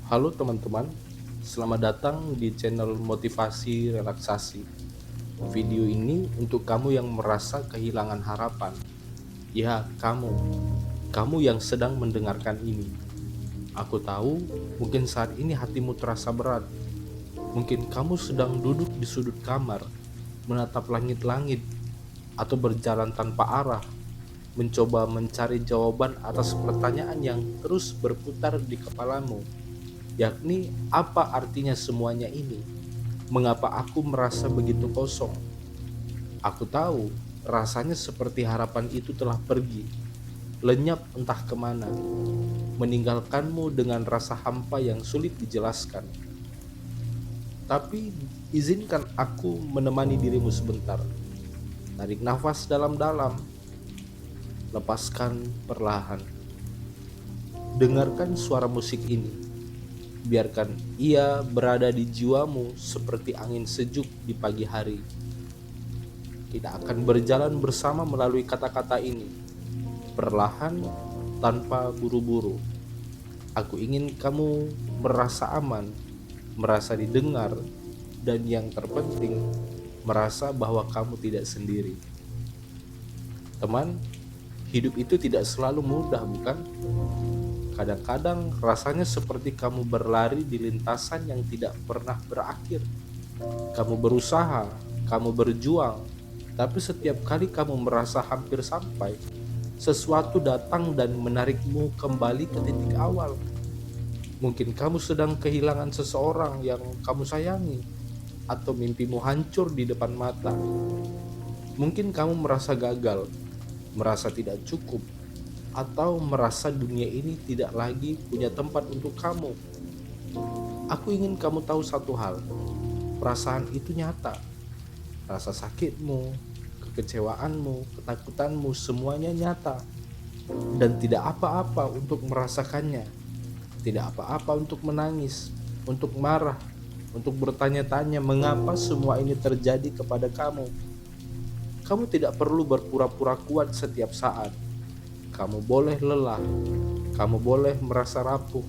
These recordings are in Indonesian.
Halo teman-teman, selamat datang di channel Motivasi Relaksasi. Video ini untuk kamu yang merasa kehilangan harapan. Ya, kamu yang sedang mendengarkan ini. Aku tahu mungkin saat ini hatimu terasa berat. Mungkin kamu sedang duduk di sudut kamar, menatap langit-langit, atau berjalan tanpa arah, mencoba mencari jawaban atas pertanyaan yang terus berputar di kepalamu, yakni apa artinya semuanya ini? Mengapa aku merasa begitu kosong? Aku tahu rasanya seperti harapan itu telah pergi, lenyap entah kemana, meninggalkanmu dengan rasa hampa yang sulit dijelaskan. Tapi izinkan aku menemani dirimu sebentar. Tarik nafas dalam-dalam, lepaskan perlahan. Dengarkan suara musik ini. Biarkan ia berada di jiwamu seperti angin sejuk di pagi hari. Kita akan berjalan bersama melalui kata-kata ini, perlahan tanpa buru-buru. Aku ingin kamu merasa aman, merasa didengar, dan yang terpenting, merasa bahwa kamu tidak sendiri. Teman, hidup itu tidak selalu mudah, bukan? Kadang-kadang rasanya seperti kamu berlari di lintasan yang tidak pernah berakhir. Kamu berusaha, kamu berjuang, tapi setiap kali kamu merasa hampir sampai, sesuatu datang dan menarikmu kembali ke titik awal. Mungkin kamu sedang kehilangan seseorang yang kamu sayangi, atau mimpimu hancur di depan mata. Mungkin kamu merasa gagal, merasa tidak cukup, atau merasa dunia ini tidak lagi punya tempat untuk kamu. Aku ingin kamu tahu satu hal, perasaan itu nyata. Rasa sakitmu, kekecewaanmu, ketakutanmu, semuanya nyata. Dan tidak apa-apa untuk merasakannya. Tidak apa-apa untuk menangis, untuk marah, untuk bertanya-tanya mengapa semua ini terjadi kepada kamu. Kamu tidak perlu berpura-pura kuat setiap saat. Kamu boleh lelah, kamu boleh merasa rapuh,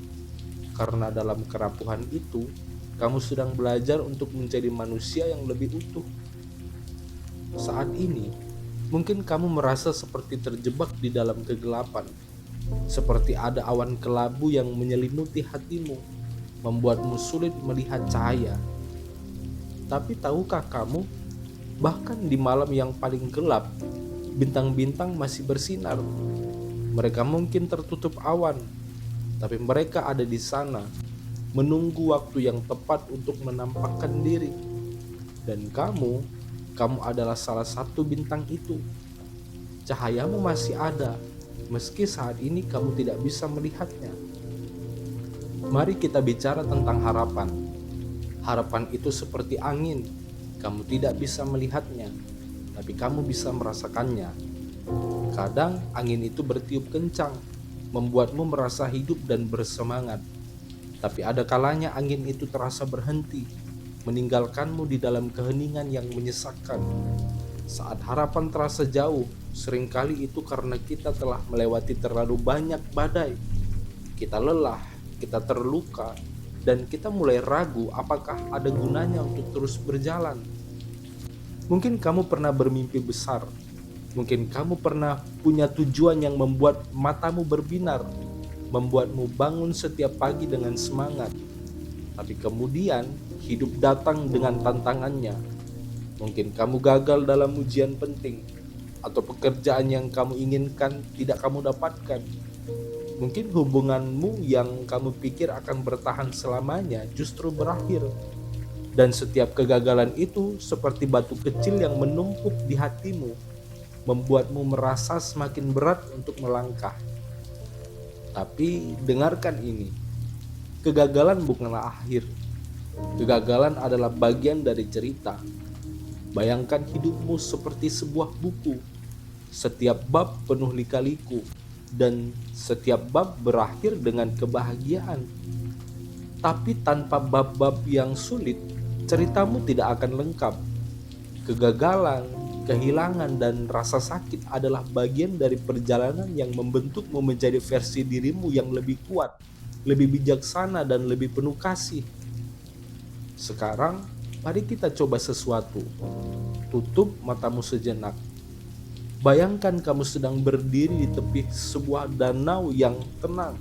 karena dalam kerapuhan itu, kamu sedang belajar untuk menjadi manusia yang lebih utuh. Saat ini, mungkin kamu merasa seperti terjebak di dalam kegelapan, seperti ada awan kelabu yang menyelimuti hatimu, membuatmu sulit melihat cahaya. Tapi tahukah kamu, bahkan di malam yang paling gelap, bintang-bintang masih bersinar. Mereka mungkin tertutup awan, tapi mereka ada di sana, menunggu waktu yang tepat untuk menampakkan diri. Dan kamu adalah salah satu bintang itu. Cahayamu masih ada, meski saat ini kamu tidak bisa melihatnya. Mari kita bicara tentang harapan. Harapan itu seperti angin, kamu tidak bisa melihatnya, tapi kamu bisa merasakannya. Kadang angin itu bertiup kencang, membuatmu merasa hidup dan bersemangat. Tapi ada kalanya angin itu terasa berhenti, meninggalkanmu di dalam keheningan yang menyesakkan. Saat harapan terasa jauh, seringkali itu karena kita telah melewati terlalu banyak badai. Kita lelah, kita terluka, dan kita mulai ragu apakah ada gunanya untuk terus berjalan. Mungkin kamu pernah bermimpi besar. Mungkin kamu pernah punya tujuan yang membuat matamu berbinar, membuatmu bangun setiap pagi dengan semangat. Tapi kemudian hidup datang dengan tantangannya. Mungkin kamu gagal dalam ujian penting, atau pekerjaan yang kamu inginkan tidak kamu dapatkan. Mungkin hubunganmu yang kamu pikir akan bertahan selamanya justru berakhir. Dan setiap kegagalan itu seperti batu kecil yang menumpuk di hatimu, membuatmu merasa semakin berat untuk melangkah. Tapi dengarkan ini, kegagalan bukanlah akhir. Kegagalan adalah bagian dari cerita. Bayangkan hidupmu seperti sebuah buku. Setiap bab penuh lika-liku, dan setiap bab berakhir dengan kebahagiaan. Tapi tanpa bab-bab yang sulit, ceritamu tidak akan lengkap. Kegagalan, kehilangan, dan rasa sakit adalah bagian dari perjalanan yang membentukmu menjadi versi dirimu yang lebih kuat. lebih bijaksana, dan lebih penuh kasih. Sekarang, mari kita coba sesuatu. Tutup matamu sejenak. Bayangkan kamu sedang berdiri di tepi sebuah danau yang tenang.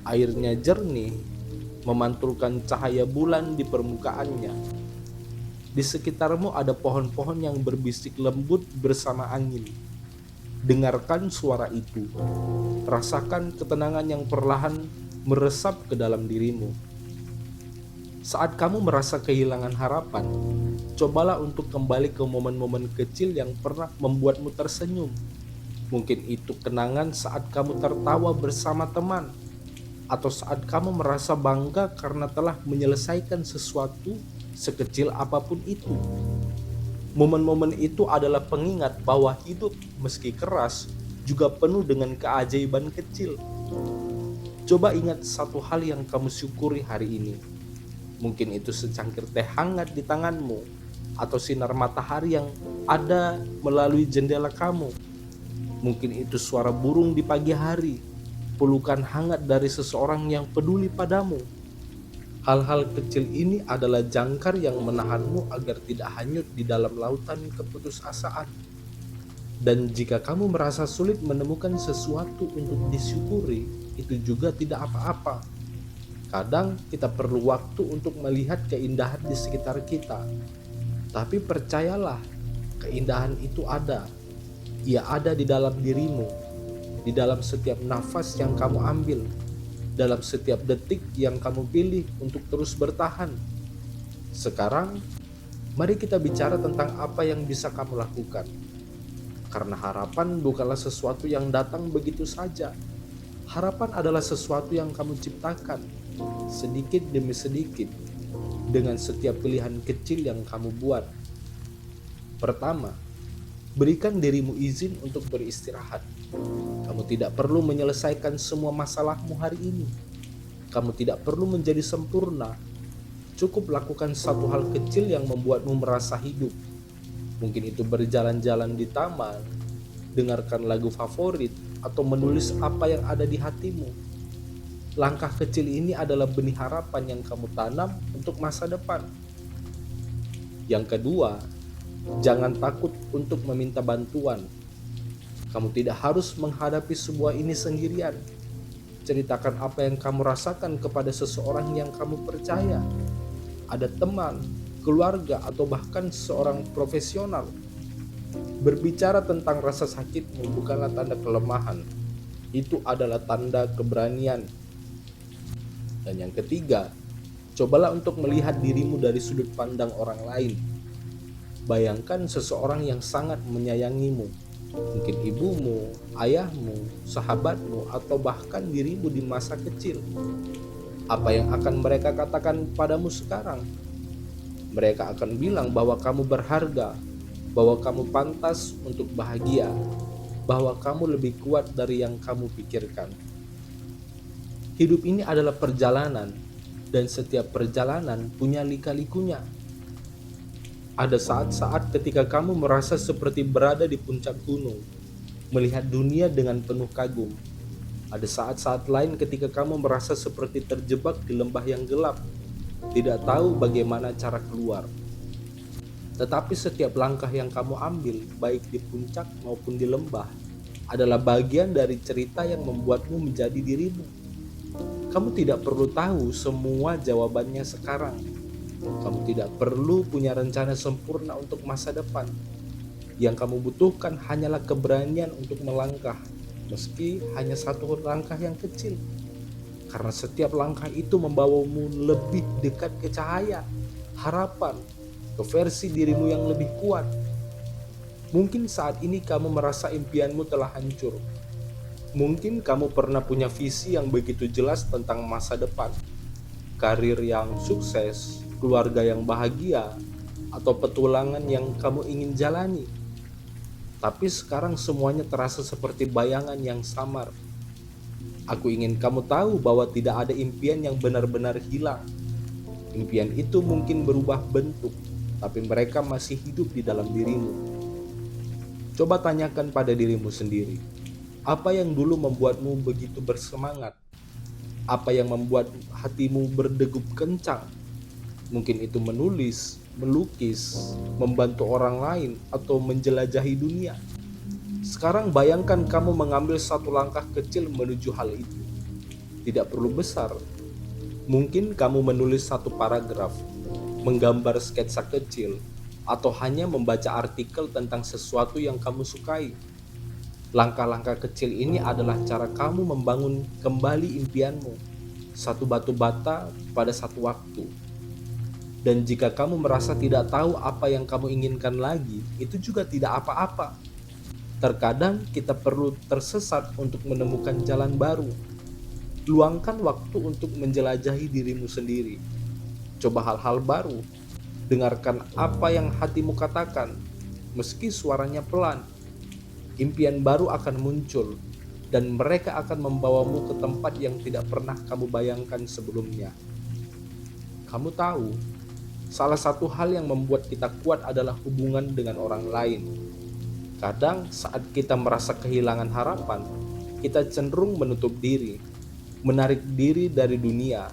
Airnya jernih, memantulkan cahaya bulan di permukaannya. Di sekitarmu ada pohon-pohon yang berbisik lembut bersama angin. Dengarkan suara itu. Rasakan ketenangan yang perlahan meresap ke dalam dirimu. Saat kamu merasa kehilangan harapan, cobalah untuk kembali ke momen-momen kecil yang pernah membuatmu tersenyum. Mungkin itu kenangan saat kamu tertawa bersama teman, atau saat kamu merasa bangga karena telah menyelesaikan sesuatu sekecil apapun itu. Momen-momen itu adalah pengingat bahwa hidup meski keras juga penuh dengan keajaiban kecil. Coba ingat satu hal yang kamu syukuri hari ini. Mungkin itu secangkir teh hangat di tanganmu, atau sinar matahari yang ada melalui jendela kamu. Mungkin itu suara burung di pagi hari, pelukan hangat dari seseorang yang peduli padamu. Hal-hal kecil ini adalah jangkar yang menahanmu agar tidak hanyut di dalam lautan keputusasaan. Dan jika kamu merasa sulit menemukan sesuatu untuk disyukuri, itu juga tidak apa-apa. Kadang kita perlu waktu untuk melihat keindahan di sekitar kita. Tapi percayalah, keindahan itu ada. Ia ada di dalam dirimu, di dalam setiap nafas yang kamu ambil, dalam setiap detik yang kamu pilih untuk terus bertahan. Sekarang, mari kita bicara tentang apa yang bisa kamu lakukan. Karena harapan bukanlah sesuatu yang datang begitu saja. Harapan adalah sesuatu yang kamu ciptakan, sedikit demi sedikit, dengan setiap pilihan kecil yang kamu buat. Pertama, berikan dirimu izin untuk beristirahat. Kamu tidak perlu menyelesaikan semua masalahmu hari ini. Kamu tidak perlu menjadi sempurna. Cukup lakukan satu hal kecil yang membuatmu merasa hidup. Mungkin itu berjalan-jalan di taman, dengarkan lagu favorit, atau menulis apa yang ada di hatimu. Langkah kecil ini adalah benih harapan yang kamu tanam untuk masa depan. Yang kedua, jangan takut untuk meminta bantuan. Kamu tidak harus menghadapi semua ini sendirian. Ceritakan apa yang kamu rasakan kepada seseorang yang kamu percaya. Ada teman, keluarga, atau bahkan seorang profesional. Berbicara tentang rasa sakitmu bukanlah tanda kelemahan. Itu adalah tanda keberanian. Dan yang ketiga, cobalah untuk melihat dirimu dari sudut pandang orang lain. Bayangkan seseorang yang sangat menyayangimu. Mungkin ibumu, ayahmu, sahabatmu, atau bahkan dirimu di masa kecil. Apa yang akan mereka katakan padamu sekarang? Mereka akan bilang bahwa kamu berharga, bahwa kamu pantas untuk bahagia, bahwa kamu lebih kuat dari yang kamu pikirkan. Hidup ini adalah perjalanan, dan setiap perjalanan punya lika-likunya. Ada saat-saat ketika kamu merasa seperti berada di puncak gunung, melihat dunia dengan penuh kagum. Ada saat-saat lain ketika kamu merasa seperti terjebak di lembah yang gelap, tidak tahu bagaimana cara keluar. Tetapi setiap langkah yang kamu ambil, baik di puncak maupun di lembah, adalah bagian dari cerita yang membuatmu menjadi dirimu. Kamu tidak perlu tahu semua jawabannya sekarang. Kamu tidak perlu punya rencana sempurna untuk masa depan. Yang kamu butuhkan hanyalah keberanian untuk melangkah, meski hanya satu langkah yang kecil. Karena setiap langkah itu membawamu lebih dekat ke cahaya, harapan, ke versi dirimu yang lebih kuat. Mungkin saat ini kamu merasa impianmu telah hancur. Mungkin kamu pernah punya visi yang begitu jelas tentang masa depan, karir yang sukses, keluarga yang bahagia, atau petualangan yang kamu ingin jalani. Tapi sekarang semuanya terasa seperti bayangan yang samar. Aku ingin kamu tahu bahwa tidak ada impian yang benar-benar hilang. Impian itu mungkin berubah bentuk, tapi mereka masih hidup di dalam dirimu. Coba tanyakan pada dirimu sendiri, apa yang dulu membuatmu begitu bersemangat? Apa yang membuat hatimu berdegup kencang? Mungkin itu menulis, melukis, membantu orang lain, atau menjelajahi dunia. Sekarang bayangkan kamu mengambil satu langkah kecil menuju hal itu. Tidak perlu besar. Mungkin kamu menulis satu paragraf, menggambar sketsa kecil, atau hanya membaca artikel tentang sesuatu yang kamu sukai. Langkah-langkah kecil ini adalah cara kamu membangun kembali impianmu, satu batu bata pada satu waktu. Dan jika kamu merasa tidak tahu apa yang kamu inginkan lagi, itu juga tidak apa-apa. Terkadang kita perlu tersesat untuk menemukan jalan baru. Luangkan waktu untuk menjelajahi dirimu sendiri. Coba hal-hal baru. Dengarkan apa yang hatimu katakan, meski suaranya pelan. Impian baru akan muncul, dan mereka akan membawamu ke tempat yang tidak pernah kamu bayangkan sebelumnya. Kamu tahu, salah satu hal yang membuat kita kuat adalah hubungan dengan orang lain. Kadang saat kita merasa kehilangan harapan, kita cenderung menutup diri, menarik diri dari dunia.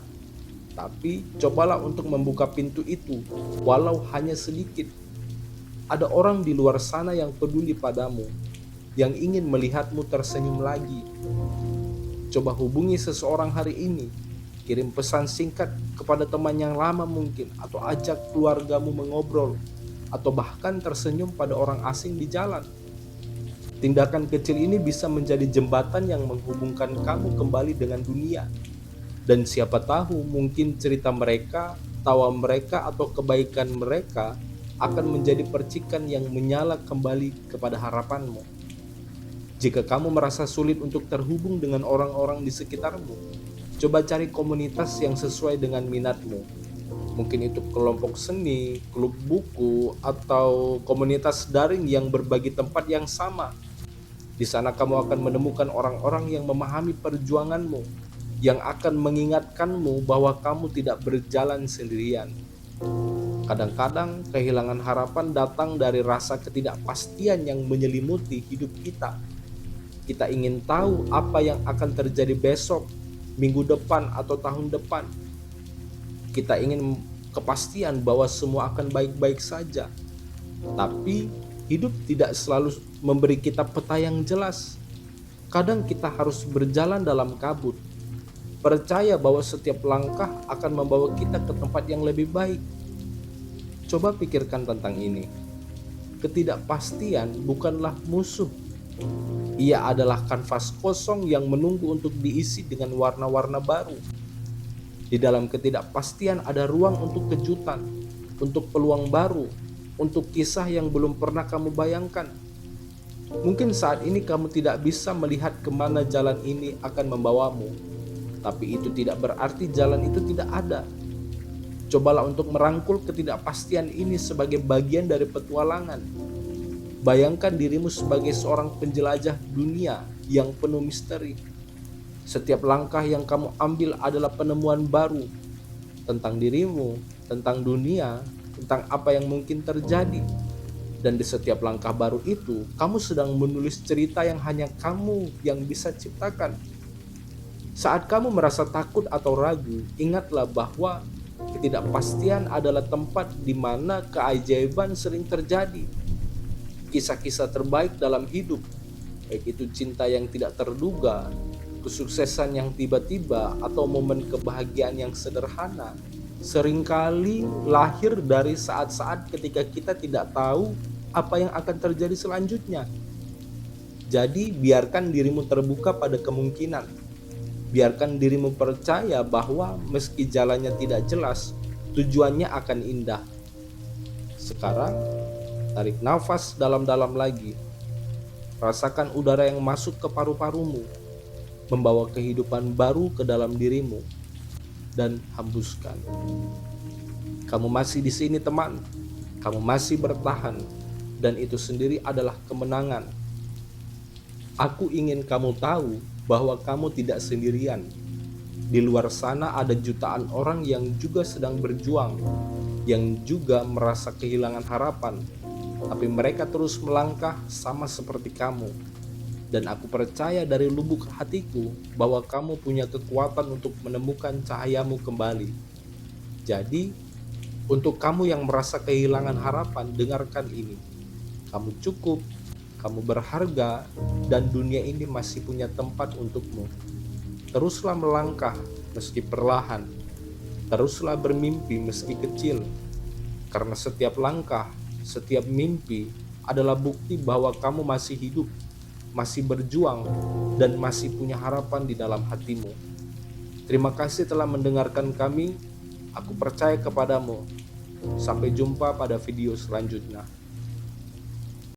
Tapi cobalah untuk membuka pintu itu, walau hanya sedikit. Ada orang di luar sana yang peduli padamu, yang ingin melihatmu tersenyum lagi. Coba hubungi seseorang hari ini, kirim pesan singkat kepada teman yang lama mungkin, atau ajak keluargamu mengobrol, atau bahkan tersenyum pada orang asing di jalan. Tindakan kecil ini bisa menjadi jembatan yang menghubungkan kamu kembali dengan dunia. Dan siapa tahu mungkin cerita mereka, tawa mereka, atau kebaikan mereka akan menjadi percikan yang menyala kembali kepada harapanmu. Jika kamu merasa sulit untuk terhubung dengan orang-orang di sekitarmu, coba cari komunitas yang sesuai dengan minatmu. Mungkin itu kelompok seni, klub buku, atau komunitas daring yang berbagi tempat yang sama. Di sana kamu akan menemukan orang-orang yang memahami perjuanganmu, yang akan mengingatkanmu bahwa kamu tidak berjalan sendirian. Kadang-kadang kehilangan harapan datang dari rasa ketidakpastian yang menyelimuti hidup kita. Kita ingin tahu apa yang akan terjadi besok, minggu depan, atau tahun depan. Kita ingin kepastian bahwa semua akan baik-baik saja. Tapi hidup tidak selalu memberi kita peta yang jelas. Kadang kita harus berjalan dalam kabut, percaya bahwa setiap langkah akan membawa kita ke tempat yang lebih baik. Coba pikirkan tentang ini. Ketidakpastian bukanlah musuh. Ia adalah kanvas kosong yang menunggu untuk diisi dengan warna-warna baru. Di dalam ketidakpastian ada ruang untuk kejutan, untuk peluang baru, untuk kisah yang belum pernah kamu bayangkan. Mungkin saat ini kamu tidak bisa melihat kemana jalan ini akan membawamu, tapi itu tidak berarti jalan itu tidak ada. Cobalah untuk merangkul ketidakpastian ini sebagai bagian dari petualangan. Bayangkan dirimu sebagai seorang penjelajah dunia yang penuh misteri. Setiap langkah yang kamu ambil adalah penemuan baru tentang dirimu, tentang dunia, tentang apa yang mungkin terjadi. Dan di setiap langkah baru itu, kamu sedang menulis cerita yang hanya kamu yang bisa ciptakan. Saat kamu merasa takut atau ragu, ingatlah bahwa ketidakpastian adalah tempat di mana keajaiban sering terjadi. Kisah-kisah terbaik dalam hidup, baik itu cinta yang tidak terduga, kesuksesan yang tiba-tiba, atau momen kebahagiaan yang sederhana, seringkali lahir dari saat-saat ketika kita tidak tahu apa yang akan terjadi selanjutnya. Jadi biarkan dirimu terbuka pada kemungkinan. Biarkan dirimu percaya bahwa meski jalannya tidak jelas, tujuannya akan indah. Sekarang, tarik nafas dalam-dalam lagi. Rasakan udara yang masuk ke paru-parumu, membawa kehidupan baru ke dalam dirimu, dan hembuskan. Kamu masih di sini, teman. Kamu masih bertahan, dan itu sendiri adalah kemenangan. Aku ingin kamu tahu bahwa kamu tidak sendirian. Di luar sana ada jutaan orang yang juga sedang berjuang, yang juga merasa kehilangan harapan, tapi mereka terus melangkah sama seperti kamu. Dan aku percaya dari lubuk hatiku bahwa kamu punya kekuatan untuk menemukan cahayamu kembali. Jadi, untuk kamu yang merasa kehilangan harapan, dengarkan ini. Kamu cukup, kamu berharga, dan dunia ini masih punya tempat untukmu. Teruslah melangkah meski perlahan. Teruslah bermimpi meski kecil. Karena setiap langkah, setiap mimpi adalah bukti bahwa kamu masih hidup, masih berjuang, dan masih punya harapan di dalam hatimu. Terima kasih telah mendengarkan kami. Aku percaya kepadamu. Sampai jumpa pada video selanjutnya.